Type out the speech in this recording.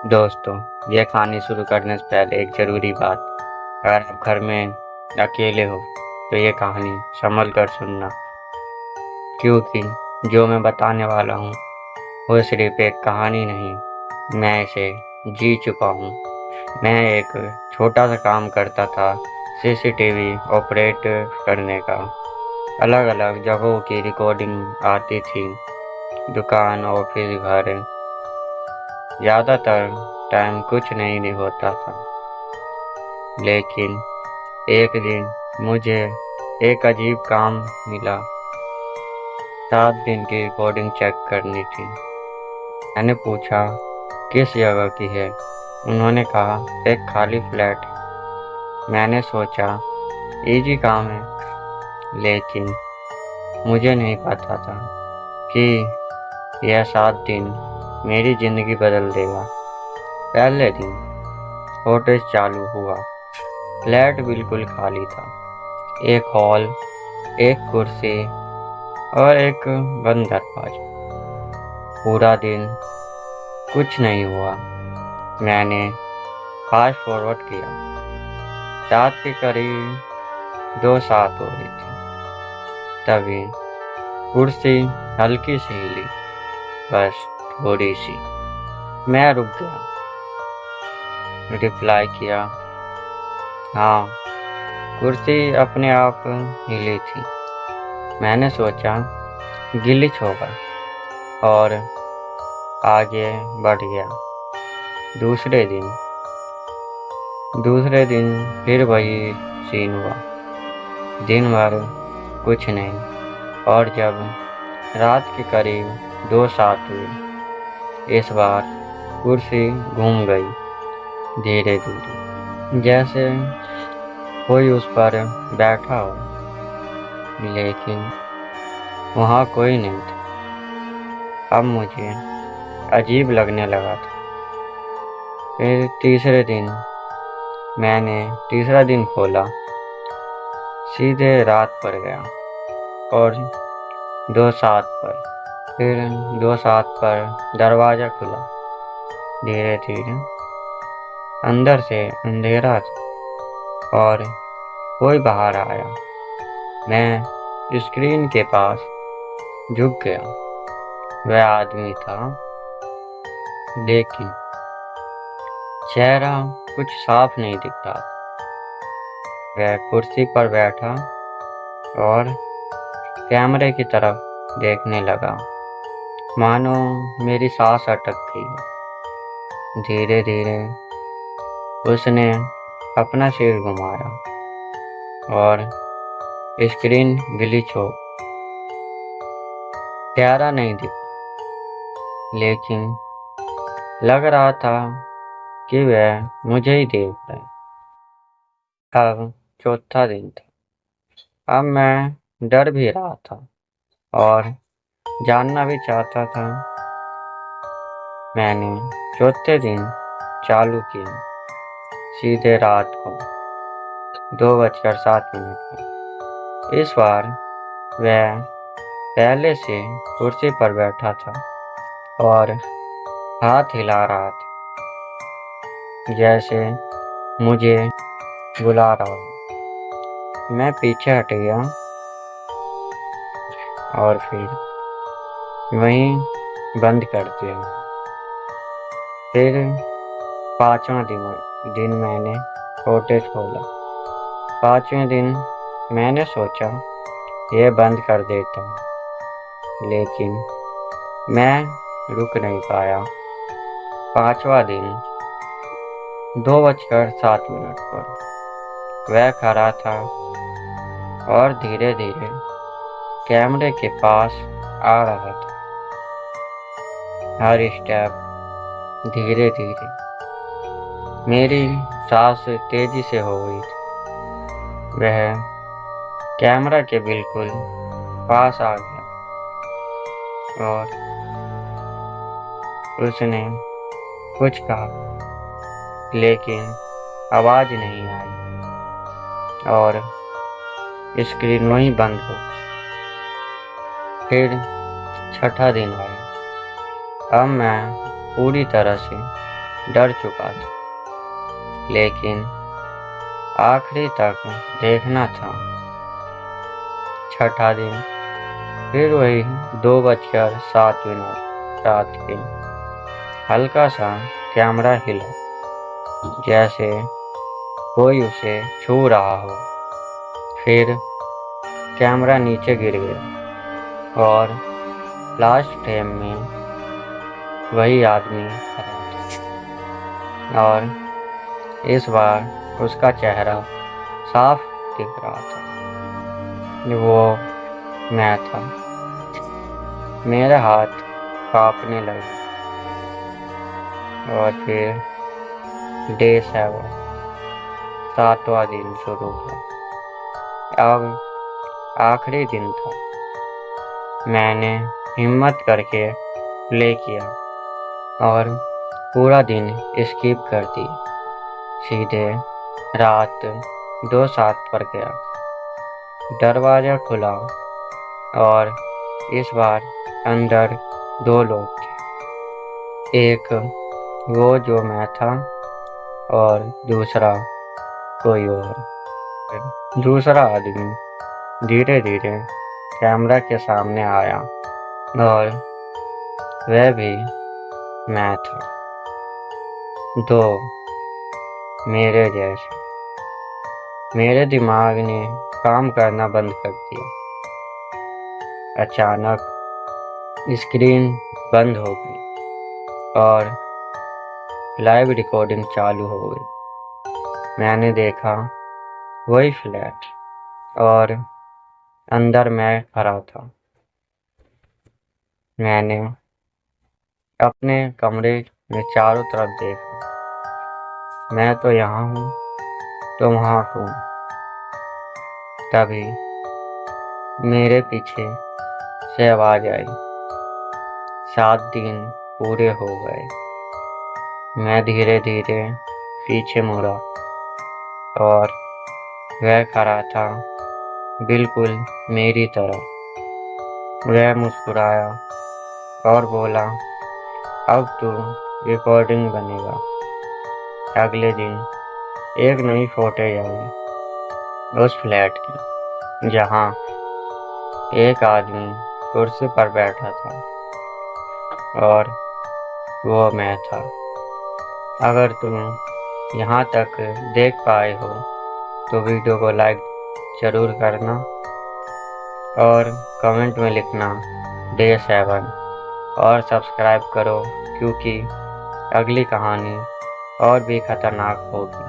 दोस्तों, यह कहानी शुरू करने से पहले एक ज़रूरी बात। अगर आप घर में अकेले हो तो ये कहानी संभल कर सुनना, क्योंकि जो मैं बताने वाला हूँ वो सिर्फ एक कहानी नहीं, मैं इसे जी चुका हूँ। मैं एक छोटा सा काम करता था, सीसीटीवी ऑपरेट करने का। अलग अलग जगहों की रिकॉर्डिंग आती थी, दुकान, ऑफिस, घर। ज़्यादातर टाइम कुछ नहीं होता था, लेकिन एक दिन मुझे एक अजीब काम मिला। 7 दिन की रिकॉर्डिंग चेक करनी थी। मैंने पूछा किस जगह की है। उन्होंने कहा एक खाली फ्लैट है। मैंने सोचा इजी काम है, लेकिन मुझे नहीं पता था कि यह 7 दिन मेरी ज़िंदगी बदल देगा। पहले दिन फोटोज चालू हुआ। फ्लैट बिल्कुल खाली था। एक हॉल, एक कुर्सी और एक बंद दरवाजा। पूरा दिन कुछ नहीं हुआ। मैंने फास्ट फॉरवर्ड किया। रात के करीब 2-7 हो रही थी। तभी कुर्सी हल्की सी हिली, बस थोड़ी सी। मैं रुक गया। रिप्लाई किया, हाँ। कुर्सी अपने आप हिली थी। मैंने सोचा गिलिच होगा और आगे बढ़ गया। दूसरे दिन फिर वही सीन हुआ। दिन भर कुछ नहीं, और जब रात के करीब 2-7 हुई, इस बार कुर्सी घूम गई धीरे धीरे, जैसे कोई उस पर बैठा हो, लेकिन वहाँ कोई नहीं था। अब मुझे अजीब लगने लगा था। फिर मैंने तीसरा दिन खोला। सीधे रात पर गया और 2-7 पर। फिर 2-7 पर दरवाज़ा खुला। धीरे धीरे अंदर से अंधेरा था और कोई बाहर आया। मैं स्क्रीन के पास झुक गया। वह आदमी था, लेकिन चेहरा कुछ साफ नहीं दिख रहा था। वह कुर्सी पर बैठा और कैमरे की तरफ देखने लगा, मानो मेरी सांस अटक गई। धीरे धीरे उसने अपना सिर घुमाया और स्क्रीन ग्लिच हो। प्यारा नहीं दिखा, लेकिन लग रहा था कि वह मुझे ही देख रहा है। अब चौथा दिन था। अब मैं डर भी रहा था और जानना भी चाहता था। मैंने चौथे दिन चालू किया, सीधे रात को 2:07 पर। इस बार वह पहले से कुर्सी पर बैठा था और हाथ हिला रहा था, जैसे मुझे बुला रहा हो। मैं पीछे हट गया और फिर वहीं बंद कर दिया। फिर 5वां दिन मैंने फोटेज खोला। 5वें दिन मैंने सोचा ये बंद कर देता हूँ, लेकिन मैं रुक नहीं पाया। 5वां दिन 2:07 पर वह खड़ा था और धीरे धीरे कैमरे के पास आ रहा था। हर स्टेप धीरे धीरे। मेरी सांस तेजी से हो गई थी। वह कैमरा के बिल्कुल पास आ गया और उसने कुछ कहा, लेकिन आवाज़ नहीं आई और स्क्रीन वहीं बंद हो। फिर 6ठा दिन आया। अब मैं पूरी तरह से डर चुका था, लेकिन आखिरी तक देखना था। छठा दिन फिर वही 2:07 रात के। हल्का सा कैमरा हिला, जैसे कोई उसे छू रहा हो। फिर कैमरा नीचे गिर गया और लास्ट फ्रेम में वही आदमी खड़ा था, और इस बार उसका चेहरा साफ दिख रहा था। वो मैं था। मेरे हाथ कांपने लगे और फिर डे 7, 7वां दिन शुरू हुआ। अब आखिरी दिन था। मैंने हिम्मत करके प्ले किया और पूरा दिन स्किप कर दी। सीधे रात 2:07 पर गया। दरवाज़ा खुला और इस बार अंदर 2 लोग थे। एक वो जो मैं था और दूसरा कोई और। दूसरा आदमी धीरे धीरे कैमरा के सामने आया और वह भी मैं था। 2 मेरे जैसे। मेरे दिमाग ने काम करना बंद कर दिया। अचानक स्क्रीन बंद हो गई और लाइव रिकॉर्डिंग चालू हो गई। मैंने देखा वही फ्लैट और अंदर मैं खड़ा था। मैंने अपने कमरे में चारों तरफ देखा। मैं तो यहाँ हूँ, तुम वहाँ हो। तभी मेरे पीछे से आवाज आई, 7 दिन पूरे हो गए। मैं धीरे धीरे पीछे मुड़ा और वह खड़ा था बिल्कुल मेरी तरह। वह मुस्कुराया और बोला, अब तो रिकॉर्डिंग बनेगा। अगले दिन एक नई फुटेज आई उस फ्लैट की, जहाँ एक आदमी कुर्सी पर बैठा था और वो मैं था। अगर तुम यहाँ तक देख पाए हो तो वीडियो को लाइक ज़रूर करना और कमेंट में लिखना डे 7 और सब्सक्राइब करो, क्योंकि अगली कहानी और भी खतरनाक होगी।